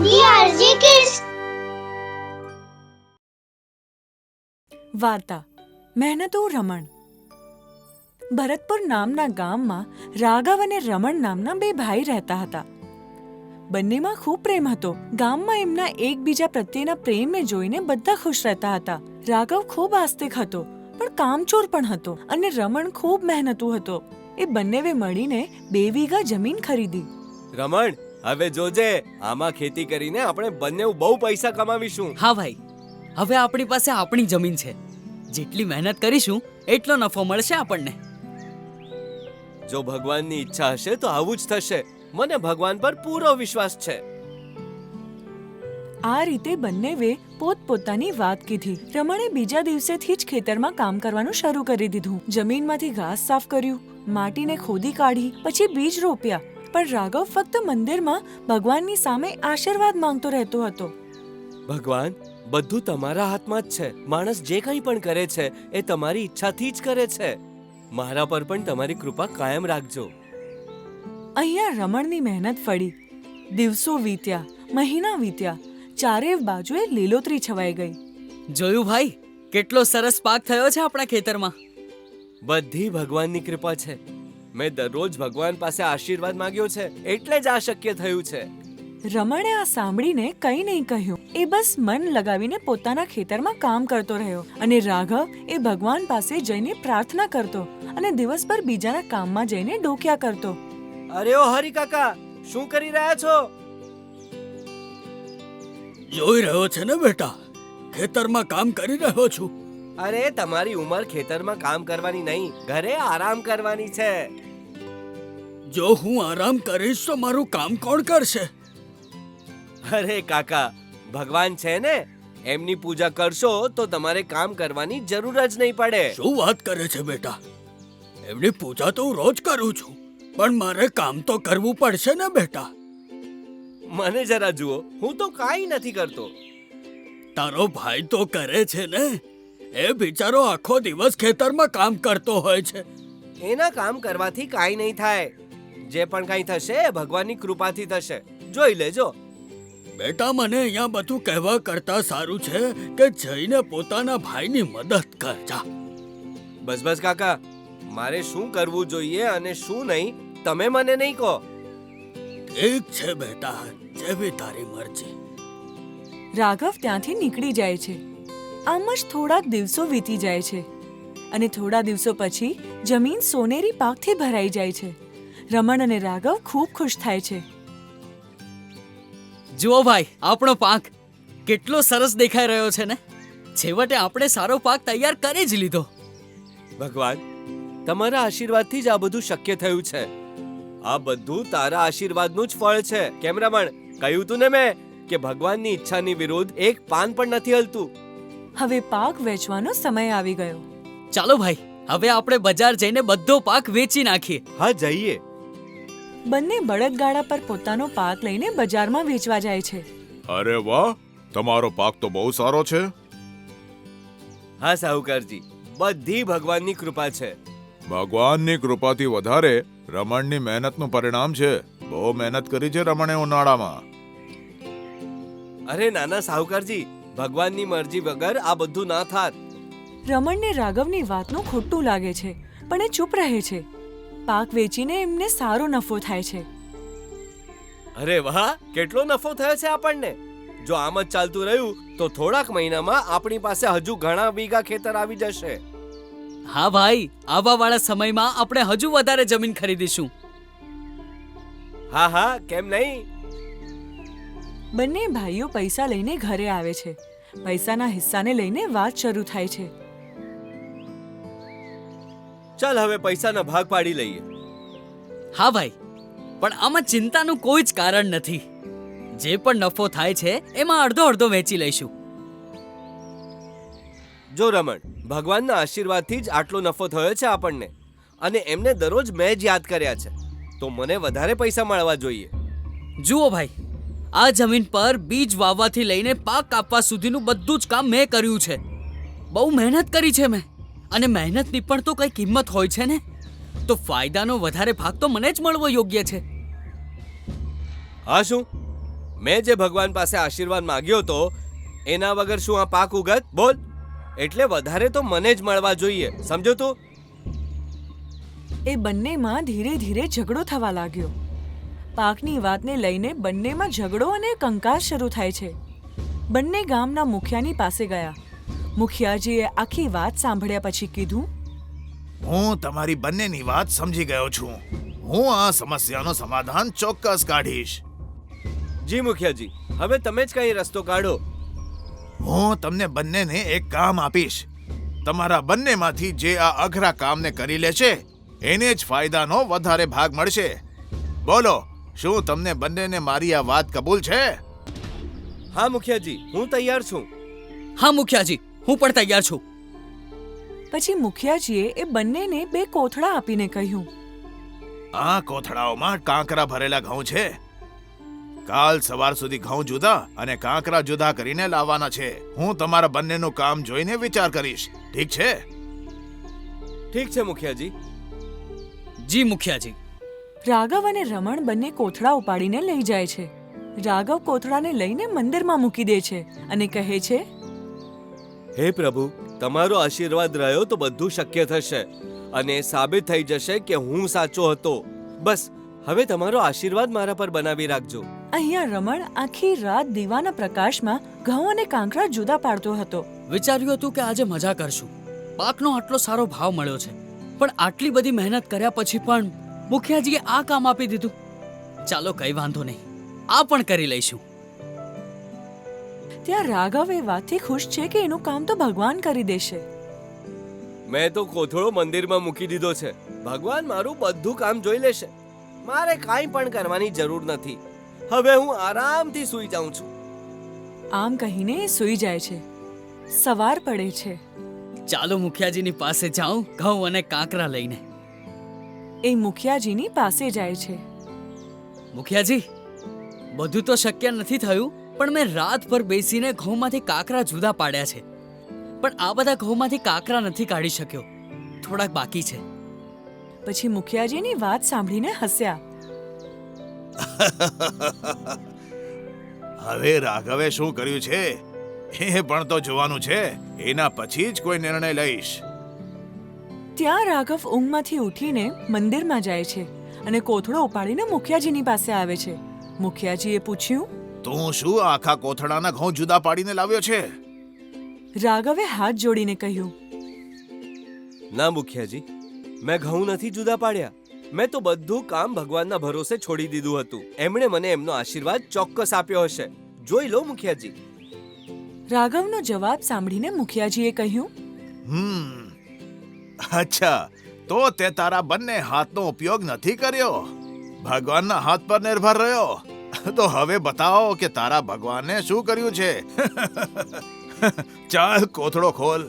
DRG Kids. વાર્તા મહેનતુ રમણ. ભરતપુર નામના ગામમાં રાઘવ અને રમણ નામના બે ભાઈ રહેતા હતા. બંનેમાં ખૂબ પ્રેમ હતો. ગામમાં એમના એકબીજા પ્રત્યેના પ્રેમને જોઈને બધા ખુશ રહેતા હતા. રાઘવ ખૂબ આસ્તિક હતો, પણ કામચોર પણ હતો, અને રમણ ખૂબ મહેનતુ હતો. એ બંનેવે મળીને 2 વીઘા જમીન ખરીદી. રમણ, હવે જોજે, આમાં ખેતી કરીને આપણે બંને બહુ પૈસા કમાવીશું. હા ભાઈ, હવે આપણી પાસે આપણી જમીન છે. જેટલી મહેનત કરીશું એટલો નફો મળશે આપણને. જો ભગવાનની ઈચ્છા હશે તો આવું જ થશે. મને ભગવાન પર પૂરો વિશ્વાસ છે. આ રીતે બંનેવે પોતપોતાની વાત કીધી. રમણે બીજા દિવસેથી જ ખેતરમાં કામ કરવાનું શરૂ કરી દીધું. જમીનમાંથી ઘાસ સાફ કર્યું, માટીને ખોદી કાઢી, પછી બીજ રોપ્યા. પણ રાઘવ ફક્ત મંદિરમાં ભગવાનની સામે આશીર્વાદ માંગતો રહેતો હતો. ભગવાન, બધું તમારા હાથમાં જ છે. માણસ જે કંઈ પણ કરે છે એ તમારી ઈચ્છાથી જ કરે છે. મારા પર પણ તમારી કૃપા કાયમ રાખજો. અહીંયા રમણની મહેનત ફળી. દિવસો વીત્યા, મહિના વીત્યા, ચારે બાજુએ લીલોતરી છવાઈ ગઈ. જોયું ભાઈ, કેટલો સરસ પાક થયો છે આપણા ખેતરમાં. બધી ભગવાનની કૃપા છે. મેં દરરોજ ભગવાન પાસે આશીર્વાદ માંગ્યો છે, એટલે જ આ શક્ય થયું છે. રમણે આ સાંભળીને કંઈ નહીં કહ્યું. એ બસ મન લગાવીને પોતાના ખેતરમાં કામ કરતો રહ્યો. અને રાઘવ એ ભગવાન પાસે જઈને પ્રાર્થના કરતો અને દિવસભર બીજાના કામમાં જઈને ડોક્યા કરતો. અરે ઓ હરી કાકા, શું કરી રહ્યા છો? જોઈ રહ્યો છે ને બેટા, ખેતરમાં કામ કરી રહ્યો છું. અરે, તમારી ઉંમર ખેતરમાં કામ કરવાની નહીં, ઘરે આરામ કરવાની છે. જો હું આરામ કરીશ તો મારું કામ કોણ કરશે? અરે કાકા, ભગવાન છે ને, એમની પૂજા કરશો તો તમારે કામ કરવાની જરૂર જ નહીં પડે. શું વાત કરે છે બેટા? એમની પૂજા તો હું રોજ કરું છું, પણ મારે કામ તો કરવું પડશે ને બેટા. મને જરા જુઓ, હું તો કાંઈ નથી કરતો. તારો ભાઈ તો કરે છે ને. એ બિચારો આખો દિવસ ખેતરમાં કામ કરતો હોય છે. એના કામ કરવાથી કાંઈ નહીં થાય. જે પણ કાંઈ થશે એ ભગવાનની કૃપાથી થશે. જોઈ લેજો. બેટા, મને અહીંયા બધું કહેવા કરતા સારું છે કે જઈને પોતાના ભાઈની મદદ કર જા. બસ બસ કાકા, મારે શું કરવું જોઈએ અને શું નહીં તમે મને નહીં કહો. ઠીક છે બેટા, જેવી તારી મરજી. રાઘવ ત્યાંથી નીકળી જાય છે. આમ જ થોડાક દિવસો વીતી જાય છે અને થોડા દિવસો પછી જમીન સોનેરી પાકથી ભરાઈ જાય છે. રમણ અને રાઘવ ખૂબ ખુશ થાય છે. જુઓ ભાઈ, આપણો પાક કેટલો સરસ દેખાઈ રહ્યો છે ને. છેવટે આપણે સારો પાક તૈયાર કરી જ લીધો. ભગવાન, તમારા આશીર્વાદથી જ આ બધું શક્ય થયું છે. આ બધું તારા આશીર્વાદનું જ ફળ છે. કેમ રમણ, કહ્યું તું ને મેં કે ભગવાનની ઈચ્છાની વિરુદ્ધ એક પાન પણ નથી હલતું. હવે પાક વેચવાનો સમય આવી ગયો. ચાલો ભાઈ, હવે આપણે બજાર જઈને બધો પાક વેચી નાખીએ. હા, જઈએ. બંને બળદગાડા પર પોતાનો પાક લઈને બજારમાં વેચવા જાય છે. અરે વાહ, તમારો પાક તો બહુ સારો છે. હા સાહુકારજી, બધી ભગવાનની કૃપા છે. ભગવાનની કૃપાથી વધારે રમણની મહેનતનું પરિણામ છે. બહુ મહેનત કરી છે રમણે ઉનાળામાં. અરે નાના સાહુકારજી, ભગવાનની મરજી વગર આ બધું ના થાત. રમણને રાઘવની વાતનું ખોટું લાગે છે, પણ એ ચૂપ રહે છે. પાક વેચીને એમને સારો નફો થાય છે. અરે વાહ, કેટલો નફો થયો છે આપણને. જો આમ જ ચાલતું રહ્યું તો થોડાક મહિનામાં આપણી પાસે હજુ ઘણા વીઘા ખેતર આવી જશે. હા ભાઈ, આવવાવાળા સમયમાં આપણે હજુ વધારે જમીન ખરીદીશું. હા હા, કેમ નહીં. બંને ભાઈઓ પૈસા લઈને ઘરે આવે છે. પૈસાના હિસ્સાને લઈને વાત શરૂ થાય છે. ચાલ હવે પૈસાના ભાગ પાડી લઈએ. હા ભાઈ, પણ આમાં ચિંતાનું કોઈ જ કારણ નથી. જે પણ નફો થાય છે એમાં અડધો અડધો વેચી લઈશું. જો રમણ, ભગવાનના આશીર્વાદથી જ આટલો નફો થયો છે આપણને, અને એમને દરરોજ મેં જ યાદ કર્યા છે, તો મને વધારે પૈસા મળવા જોઈએ. જુઓ ભાઈ, આ જમીન પર બીજ વાવવાથી લઈને પાક કાપવા સુધીનું બધું જ કામ મેં કર્યું છે. બહુ મહેનત કરી છે મેં, અને મહેનતની પણ તો કઈ કિંમત હોય છે ને. તો ફાયદાનો વધારે ભાગ તો મને જ મળવો યોગ્ય છે. હા, શું મેં જે ભગવાન પાસે આશીર્વાદ માંગ્યો તો એના વગર શું આ પાક ઉગત? બોલ. એટલે વધારે તો મને જ મળવા જોઈએ, સમજો તું? એ બંનેમાં ધીરે ધીરે ઝઘડો થવા લાગ્યો. પાકની વાતને લઈને બંનેમાં ઝઘડો અને કંકાસ શરૂ થાય છે. બંને ગામના મુખિયાની પાસે ગયા. મુખિયાજીએ આખી વાત સાંભળ્યા પછી કીધું, હું તમારી બંનેની વાત સમજી ગયો છું. હું આ સમસ્યાનો સમાધાન ચોક્કસ કાઢીશ. જી મુખિયાજી, હવે તમે જ કઈ રસ્તો કાઢો. હું તમને બંનેને એક કામ આપીશ. તમારા બંનેમાંથી જે આ અઘરા કામને કરી લેશે એને જ ફાયદાનો વધારે ભાગ મળશે. બોલો, શું તમને બંનેને મારી આ વાત કબૂલ છે? હા મુખિયાજી, હું તૈયાર છું. હા મુખિયાજી, હું પણ તૈયાર છું. પછી મુખિયાજીએ એ બંનેને 2 કોથળા આપીને કહ્યું, આ કોથળાઓમાં કાંકરા ભરેલા ઘઉં છે. કાલ સવાર સુધી ઘઉં જુદા અને કાંકરા જુદા કરીને લાવવાના છે. હું તમારા બંનેનું કામ જોઈને વિચાર કરીશ. ઠીક છે? ઠીક છે મુખિયાજી. જી મુખિયાજી. રાઘવ અને રમણ બંને કોથળા ઉપાડીને લઈ જાય છે. રાઘવ કોથળાને લઈને મંદિરમાં મૂકી દે છે અને કહે છે, હે પ્રભુ, તમારો આશીર્વાદ રહ્યો તો બધું શક્ય થશે અને એ સાબિત થઈ જશે કે હું સાચો હતો. બસ હવે તમારો આશીર્વાદ મારા પર બનાવી રાખજો. અહીંયા રમણ આખી રાત દીવાના પ્રકાશમાં ઘઉં અને કાંકરા જુદા પાડતો હતો. વિચાર્યું હતું કે આજે મજા કરશું. પાકનો આટલો સારો ભાવ મળ્યો છે, પણ આટલી બધી મહેનત કર્યા પછી પણ મુખિયાજીએ આ કામ આપી દીધું. ચાલો કઈ વાંધો નહીં, આ પણ કરી લઈશું. ત્યાં રાઘવ એ વાતથી ખુશ છે કે એનું કામ તો ભગવાન કરી દેશે. મેં તો કોથળો મંદિરમાં મૂકી દીધો છે. ભગવાન મારું બધું કામ જોઈ લેશે. મારે કાંઈ પણ કરવાની જરૂર નથી. હવે હું આરામથી સૂઈ જાઉં છું. આમ કહીને એ સૂઈ જાય છે. સવાર પડે છે. ચાલો મુખિયાજીની પાસે જાઉં ઘઉં અને કાંકરા લઈને. એ મુખિયાજીની પાસે જાય છે. મુખિયાજી, બધું તો શક્ય નથી થયું, પણ મેં રાતભર બેસીને ઘઉંમાંથી કાંકરા જુદા પાડ્યા છે. પણ આ બધા ઘઉંમાંથી કાંકરા નથી કાઢી શક્યો. થોડાક બાકી છે. પછી મુખિયાજીની વાત સાંભળીને હસ્યા. હવે રાઘવે શું કર્યું છે એ પણ તો જોવાનું છે. એના પછી જ કોઈ નિર્ણય લઈશ. ત્યાં રાઘવ ઊંઘમાંથી ઉઠીને મંદિરમાં જાય છે અને કોથળો ઉપાડીને મુખિયાજીની પાસે આવે છે. મુખિયાજીએ પૂછ્યું, તું શું આખા કોથળાના ઘઉં જુદા પાડીને લાવ્યો છે? રાઘવે હાથ જોડીને કહ્યું, ના મુખિયાજી, મેં ઘઉં નથી જુદા પાડ્યા. મેં તો બધું કામ ભગવાનના ભરોસે છોડી દીધું હતું. એમણે મને એમનો આશીર્વાદ ચોક્કસ આપ્યો હશે. જોઈ લો મુખિયાજી. રાઘવનો જવાબ સાંભળીને મુખિયાજીએ કહ્યું, અચ્છા, તો તે તારા બંને હાથનો ઉપયોગ નથી કર્યો, ભગવાનના હાથ પર નિર્ભર રહ્યો. તો હવે બતાવો કે તારા ભગવાને શું કર્યું છે. ચાલ કોથળો ખોલ.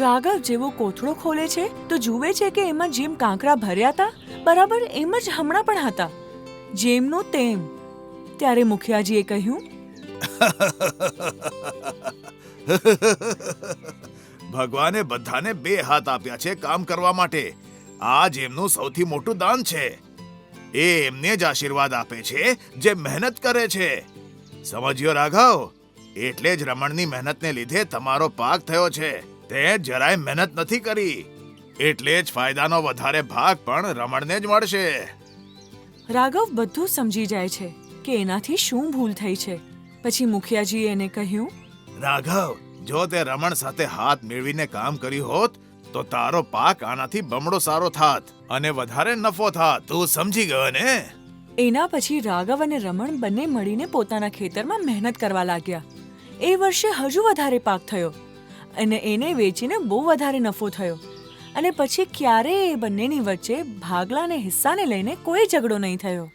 રાઘવ જેવો કોથળો ખોલે છે તો જુએ છે કે એમાં જેમ કાંકરા ભર્યા હતા બરાબર એમ જ હમણાં પણ હતા, જેમનું તેમ. ત્યારે મુખિયાજીએ કહ્યું, ભગવાને બધાને 2 હાથ આપ્યા છે કામ કરવા માટે. આ જ એમનું સૌથી મોટું દાન છે. એ એમને જ આશીર્વાદ આપે છે જે મહેનત કરે છે. સમજ્યો રાઘવ? એટલે જ રમણની મહેનતને લીધે તમારો પાક થયો છે. તે જરાય મહેનત નથી કરી, એટલે જ ફાયદાનો વધારે ભાગ પણ રમણને જ મળશે. રાઘવ બધું સમજી જાય છે કે એનાથી શું ભૂલ થઈ છે. પછી મુખિયાજીએ એને કહ્યું, રાઘવ, જો તે રમણ સાથે હાથ મેળવીને કામ કર્યું હોત તો તારો પાક આનાથી બમણો સારો થાત અને વધારે નફો થાત. તું સમજી ગયો ને? એના પછી રાઘવ અને રમણ બંને મળીને પોતાના ખેતરમાં મહેનત કરવા લાગ્યા. એ વર્ષે હજુ વધારે પાક થયો અને એને વેચીને બહુ વધારે નફો થયો. અને પછી ક્યારેય એ બંનેની વચ્ચે ભાગલા અને હિસ્સાને લઈને કોઈ ઝઘડો નહીં થયો.